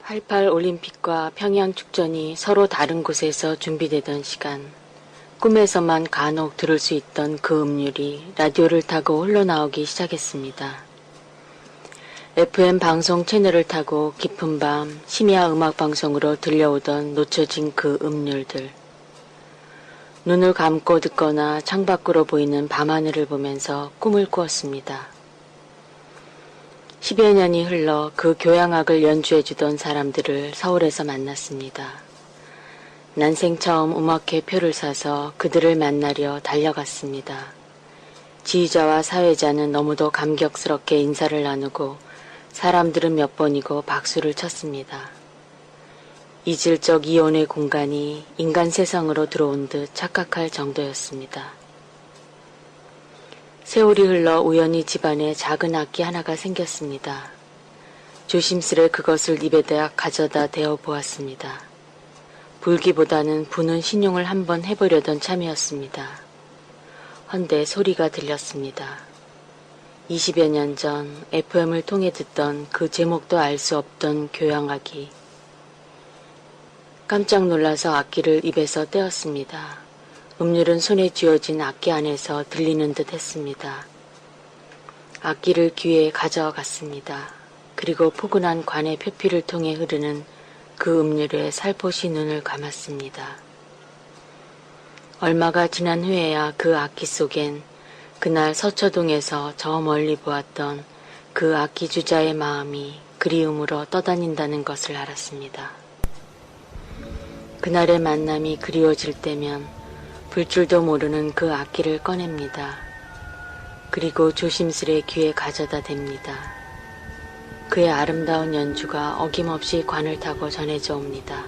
88 올림픽과 평양 축전이 서로 다른 곳에서 준비되던 시간, 꿈에서만 간혹 들을 수 있던 그 음률이 라디오를 타고 흘러나오기 시작했습니다. FM 방송 채널을 타고 깊은 밤 심야 음악 방송으로 들려오던 놓쳐진 그 음률들. 눈을 감고 듣거나 창밖으로 보이는 밤하늘을 보면서 꿈을 꾸었습니다. 10여 년이 흘러 그 교향악을 연주해주던 사람들을 서울에서 만났습니다. 난생 처음 음악회 표를 사서 그들을 만나려 달려갔습니다. 지휘자와 사회자는 너무도 감격스럽게 인사를 나누고 사람들은 몇 번이고 박수를 쳤습니다. 잊을 적 이혼의 공간이 인간 세상으로 들어온 듯 착각할 정도였습니다. 세월이 흘러 우연히 집안에 작은 악기 하나가 생겼습니다. 조심스레 그것을 입에다 가져다 대어 보았습니다. 불기보다는 부는 신용을 한번 해보려던 참이었습니다. 헌데 소리가 들렸습니다. 20여 년 전 FM을 통해 듣던 그 제목도 알 수 없던 교향악이. 깜짝 놀라서 악기를 입에서 떼었습니다. 음률은 손에 쥐어진 악기 안에서 들리는 듯 했습니다. 악기를 귀에 가져갔습니다. 그리고 포근한 관의 표피를 통해 흐르는 그 음률에 살포시 눈을 감았습니다. 얼마가 지난 후에야 그 악기 속엔 그날 서초동에서 저 멀리 보았던 그 악기 주자의 마음이 그리움으로 떠다닌다는 것을 알았습니다. 그날의 만남이 그리워질 때면 불 줄도 모르는 그 악기를 꺼냅니다. 그리고 조심스레 귀에 가져다 댑니다. 그의 아름다운 연주가 어김없이 관을 타고 전해져 옵니다.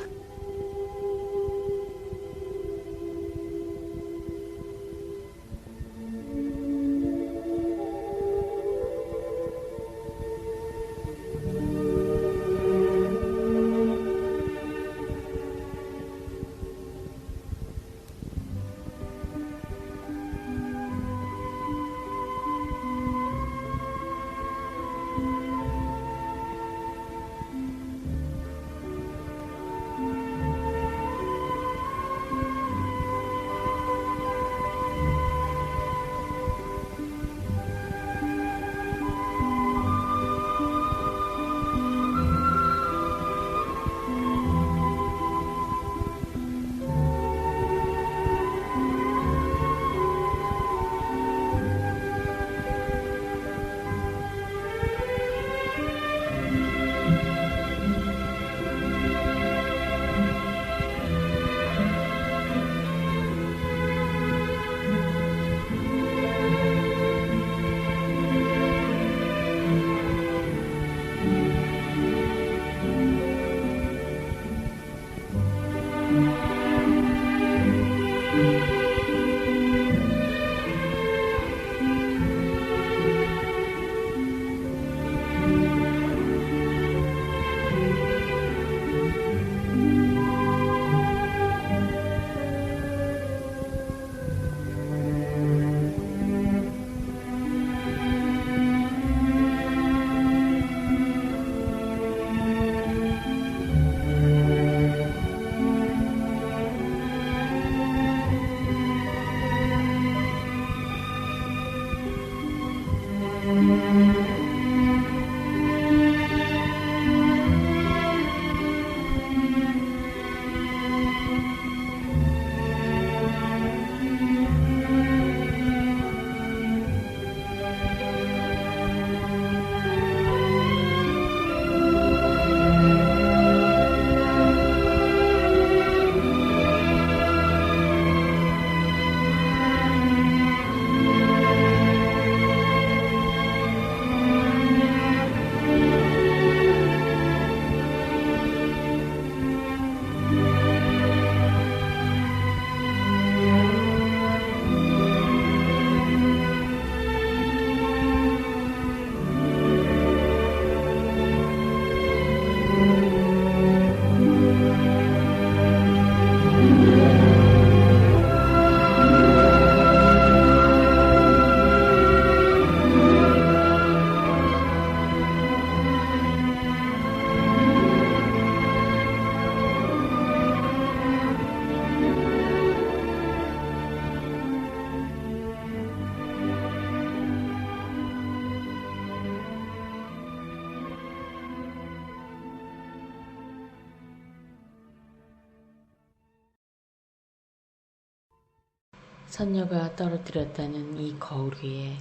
선녀가 떨어뜨렸다는 이 거울 위에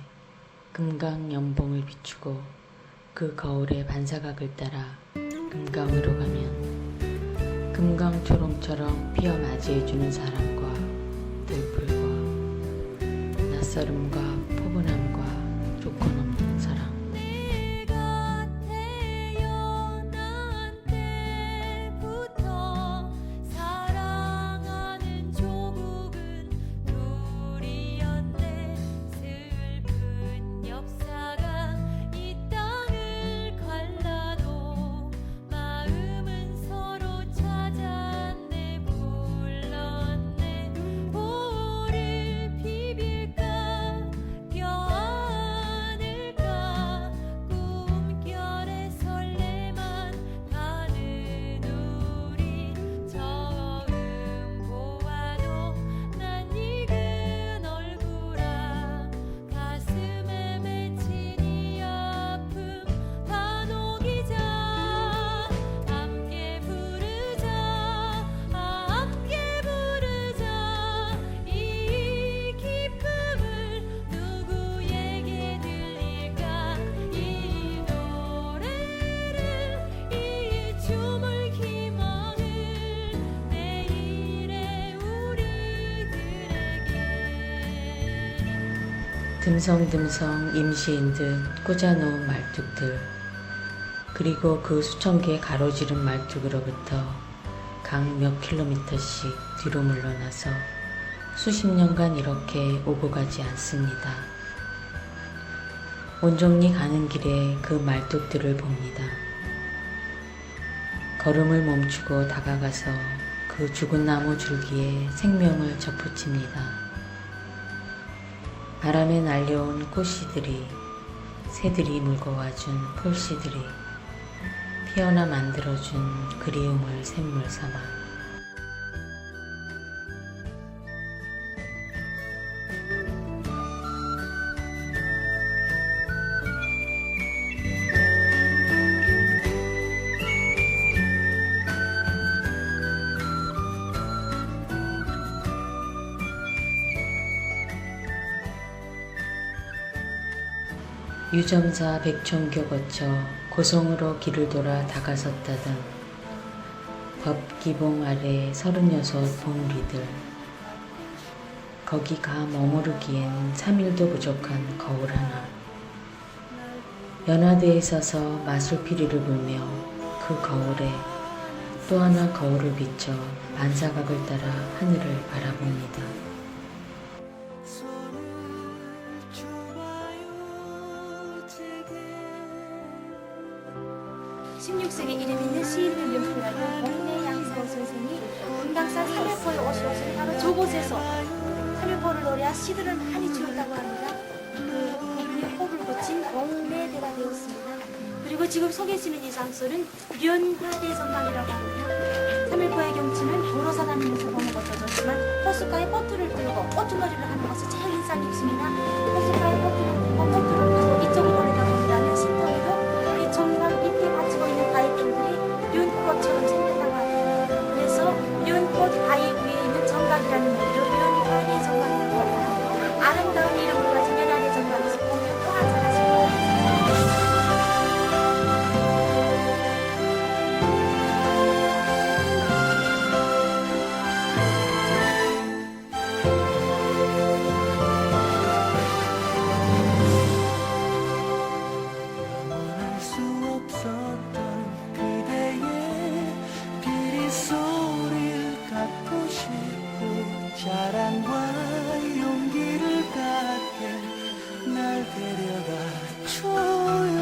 금강 연봉을 비추고 그 거울의 반사각을 따라 금강으로 가면 금강 초롱처럼 피어 맞이해주는 사람과 들풀과 낯설음과 포근함과 조건 없는 사랑. 내가 태어난 때부터 사랑하는 조국은 둘이었네. 슬픈 역사가 이 땅을 갈라도 마음은 서로 찾았네. 불렀네. 보호를 비빌까 껴안을까 꿈결에 설레만 가는 우리. 처음 보아도 난 익은 얼굴아 가슴에 맺힌 이 아픔 다 녹이자. 함께 부르자. 함께 부르자. 이 기쁨을 누구에게 들릴까. 이 노래를 이 춤을 희망을 내일의 우리들에게. 듬성듬성 임시인 듯 꽂아놓은 말뚝들, 그리고 그 수천 개의 가로지른 말뚝으로부터 각 몇 킬로미터씩 뒤로 물러나서 수십 년간 이렇게 오고 가지 않습니다. 온종일 가는 길에 그 말뚝들을 봅니다. 걸음을 멈추고 다가가서 그 죽은 나무 줄기에 생명을 접붙입니다. 바람에 날려온 꽃씨들이, 새들이 물고 와준 풀씨들이 피어나 만들어준 그리움을 샘물 삼아 유점사 백촌교 거쳐 고성으로 길을 돌아 다가섰다던 법기봉 아래 36 봉우리들. 거기 가 머무르기엔 3일도 부족한 거울 하나. 연화대에 서서 마술피리를 불며 그 거울에 또 하나 거울을 비춰 반사각을 따라 하늘을 바라봅니다. 16세기 이름 있는 시인을 묘사하는 원내 양성 선생이 금강산 3일포에 오시오신 바로 저곳에서 3일포를 노래한 시들을 많이 지었다고 합니다. 그분의 호를 붙인 원내대가 되었습니다. 그리고 지금 서 계시는 이 장소는 연화대 전망이라고 합니다. 3일포의 경치는 도로사 다니면서 보는 것도 좋지만 호숫가에 보트를 들고 보트놀이를 하는 것이 제일 인상 깊습니다. 호숫가에 보트를 들고 보트를 타고 이쪽으로 내려가면 신통에도 이 전망 밑에 받치고 있는 바위들이 윤꽃처럼 생겼다고 합니다. 그래서 윤꽃 바위 위에 있는 정각이라는 의미로 연화대 정각이라고 합니다. 아름다운 이름을 가진 연화대 정각에서 보면 또 한잔하실 거예요. 사랑과 용기를 갖게 날 데려가 줘요.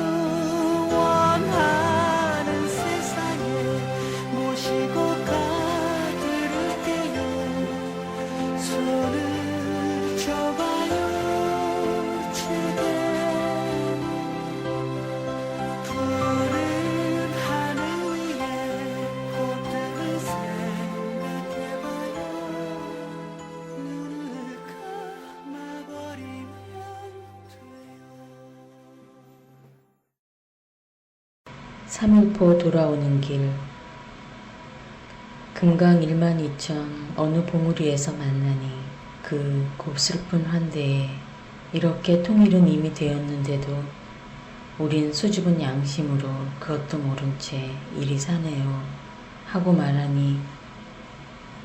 원하는 세상에 모시고 가드릴게요. 손을 줘봐요. 제게 푸른 하늘 위에 꽃들을 생각해봐요. 눈을 감아버리면 돼요. 3일포 돌아오는 길. 금강 12,000 어느 봉우리에서 만나니 그 곱슬픈 환대에 이렇게 통일은 이미 되었는데도 우린 수줍은 양심으로 그것도 모른 채 이리 사네요 하고 말하니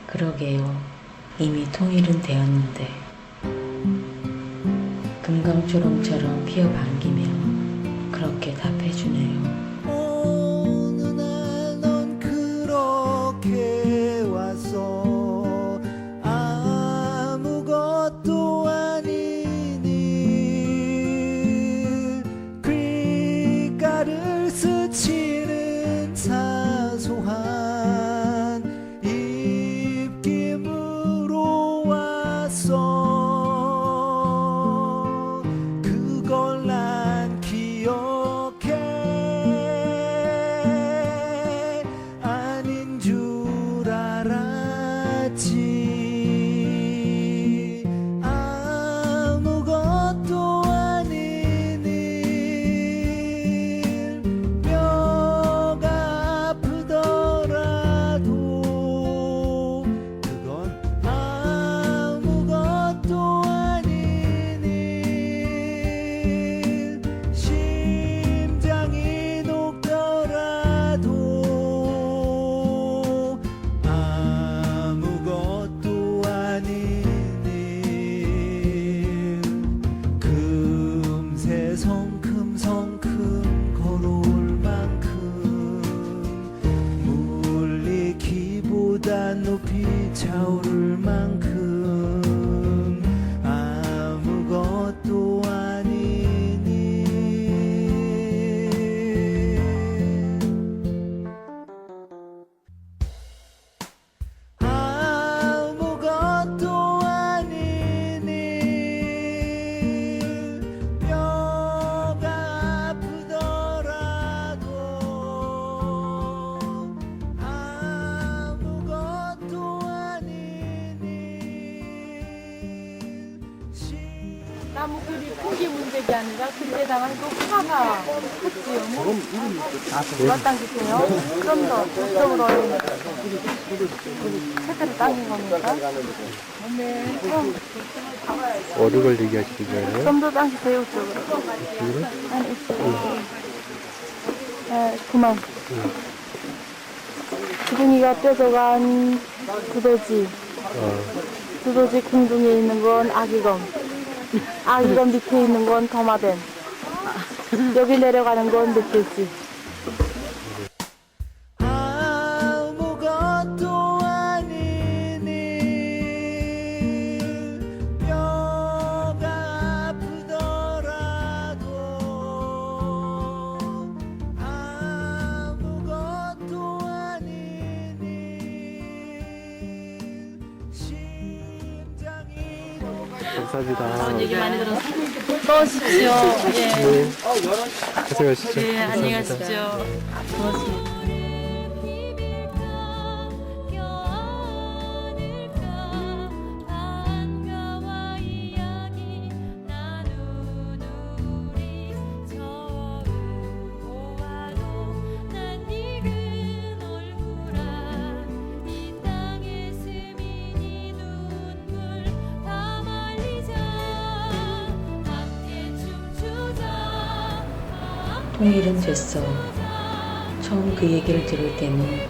그러게요. 이미 통일은 되었는데 금강초롱처럼 피어 반기며 그렇게 답해주네요. 어느 날 넌 그렇게 왔어 아무것도 아닌 일 귓가를 스치는 사소한 입김으로 왔어 그걸 난 기억해 아닌 줄 알았지 아무것도 아닌 일 뼈가 아프더라도 그건 아무것도 아닌 일 심장이 녹더라도 아무것도 아닌 일 금세 성큼성큼 걸어올 만큼 물리기보다 높이 차오를 만큼 아무것도 아닌 일 아무것도 아닌 일 뼈가 아프더라도 아무것도 아닌 일 나무끼리 크기 문제가 아니라 그때 당한 그 화가 컸지요. 몇 당기세요? 좀 더 저쪽으로 올리면 세트를 당긴 겁니까? 네. 어느 걸 얘기하시는 거예요? 좀 더 당기세요, 이쪽으로. 이거를? 아니, 이쪽으로. 네, 그만. 지붕이가 뾰족한 두더지. 두더지 궁둥이에 있는 건 아기검. 아기검 밑에 있는 건 더마뱀. 여기 내려가는 건 늑대지. 아무것도 아닌 일 뼈가 아프더라도 아무것도 아닌 일 심장이 감사합니다. 얘기 많이 들어서 또 오십시오. 예. 네. 고생하시죠. 예, 안녕히 감사합니다. 가십시오. 고맙습니다. 반가워 이야기 나눈 우리 처음 보아도 난 익은 얼굴아 이 땅에 스민 이 눈물 다 말리자 함께 춤추자 통일은 됐어. 처음 그 얘기를 들을 때는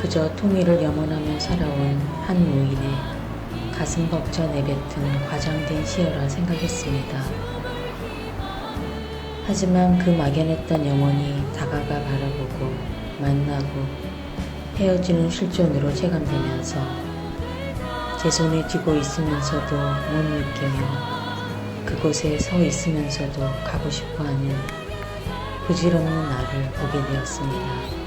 그저 통일을 염원하며 살아온 한 노인의 가슴 벅차 내뱉은 과장된 시어라 생각했습니다. 하지만 그 막연했던 영혼이 다가가 바라보고 만나고 헤어지는 실존으로 체감되면서 제 손에 쥐고 있으면서도 못 느껴요. 그곳에 서 있으면서도 가고 싶어하는 부질없는 나를 보게 되었습니다.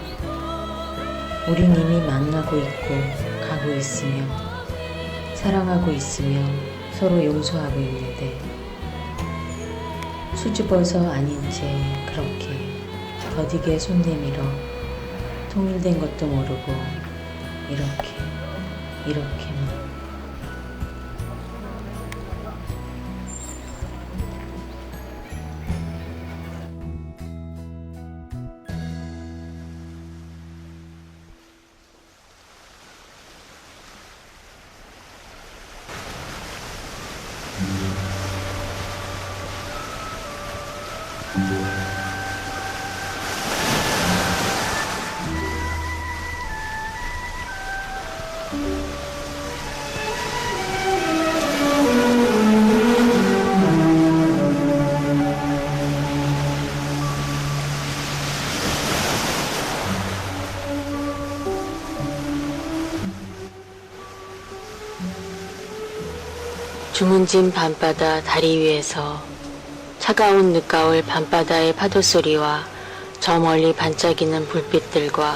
우린 이미 만나고 있고 가고 있으며 사랑하고 있으며 서로 용서하고 있는데 수줍어서 아닌 채 그렇게 더디게 손 내밀어 통일된 것도 모르고 이렇게만 주문진 밤바다 다리 위에서 차가운 늦가을 밤바다의 파도소리와 저 멀리 반짝이는 불빛들과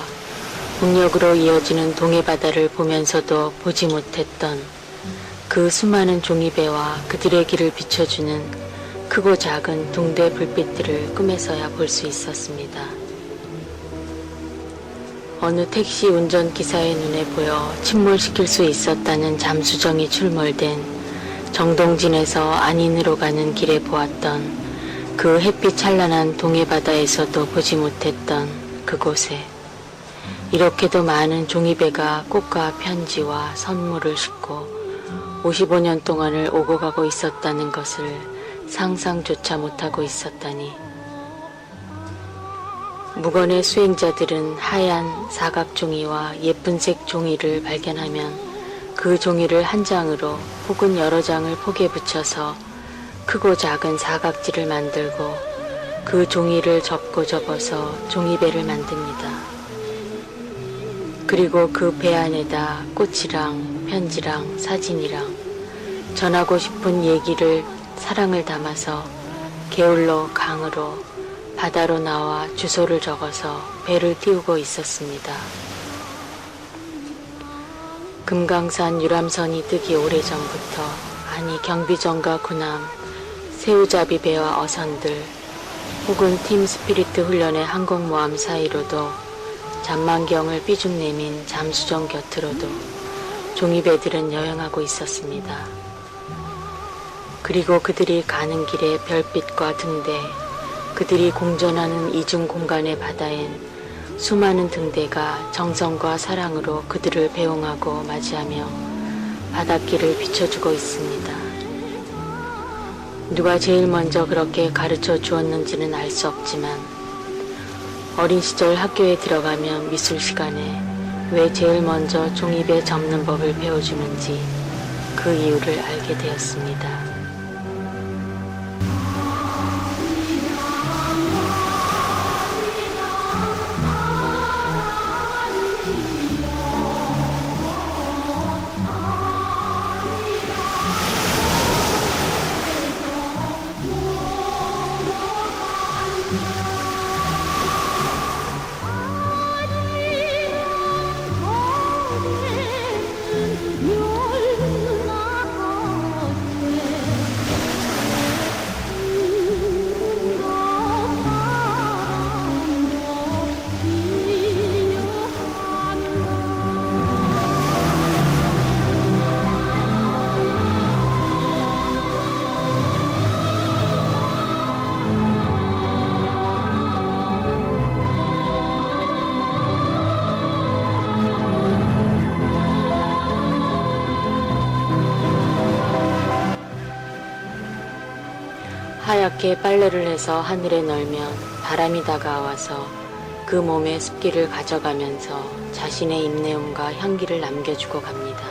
북녘으로 이어지는 동해바다를 보면서도 보지 못했던 그 수많은 종이배와 그들의 길을 비춰주는 크고 작은 둥대 불빛들을 꿈에서야 볼 수 있었습니다. 어느 택시 운전기사의 눈에 보여 침몰시킬 수 있었다는 잠수정이 출몰된 정동진에서 안인으로 가는 길에 보았던 그 햇빛 찬란한 동해바다에서도 보지 못했던 그곳에 이렇게도 많은 종이배가 꽃과 편지와 선물을 싣고 55년 동안을 오고 가고 있었다는 것을 상상조차 못하고 있었다니. 무건의 수행자들은 하얀 사각종이와 예쁜색 종이를 발견하면 그 종이를 한 장으로 혹은 여러 장을 폭에 붙여서 크고 작은 사각지를 만들고 그 종이를 접고 접어서 종이배를 만듭니다. 그리고 그 배 안에다 꽃이랑 편지랑 사진이랑 전하고 싶은 얘기를 사랑을 담아서 게을러 강으로 바다로 나와 주소를 적어서 배를 띄우고 있었습니다. 금강산 유람선이 뜨기 오래전부터, 아니 경비정과 군함, 새우잡이 배와 어선들, 혹은 팀 스피리트 훈련의 항공모함 사이로도 잠만경을 삐죽 내민 잠수정 곁으로도 종이배들은 여행하고 있었습니다. 그리고 그들이 가는 길의 별빛과 등대, 그들이 공존하는 이중 공간의 바다엔 수많은 등대가 정성과 사랑으로 그들을 배웅하고 맞이하며 바닷길을 비춰주고 있습니다. 누가 제일 먼저 그렇게 가르쳐 주었는지는 알 수 없지만 어린 시절 학교에 들어가면 미술 시간에 왜 제일 먼저 종이배 접는 법을 배워주는지 그 이유를 알게 되었습니다. 하얗게 빨래를 해서 하늘에 널면 바람이 다가와서 그 몸의 습기를 가져가면서 자신의 입내음과 향기를 남겨주고 갑니다.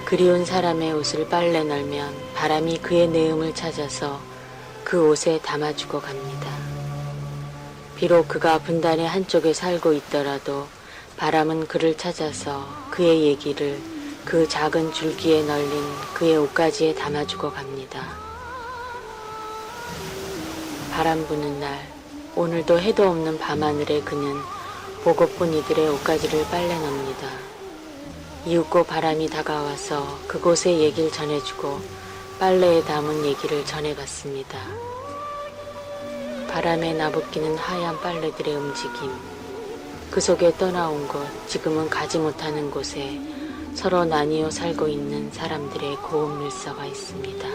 그리운 사람의 옷을 빨래 널면 바람이 그의 내음을 찾아서 그 옷에 담아주고 갑니다. 비록 그가 분단의 한쪽에 살고 있더라도 바람은 그를 찾아서 그의 얘기를 그 작은 줄기에 널린 그의 옷가지에 담아주고 갑니다. 바람 부는 날, 오늘도 해도 없는 밤하늘에 그는 보고픈 이들의 옷가지를 빨래 놉니다. 이윽고 바람이 다가와서 그곳의 얘기를 전해주고 빨래에 담은 얘기를 전해갔습니다. 바람에 나부끼는 하얀 빨래들의 움직임, 그 속에 떠나온 곳, 지금은 가지 못하는 곳에 서로 나뉘어 살고 있는 사람들의 고운 밀서가 있습니다.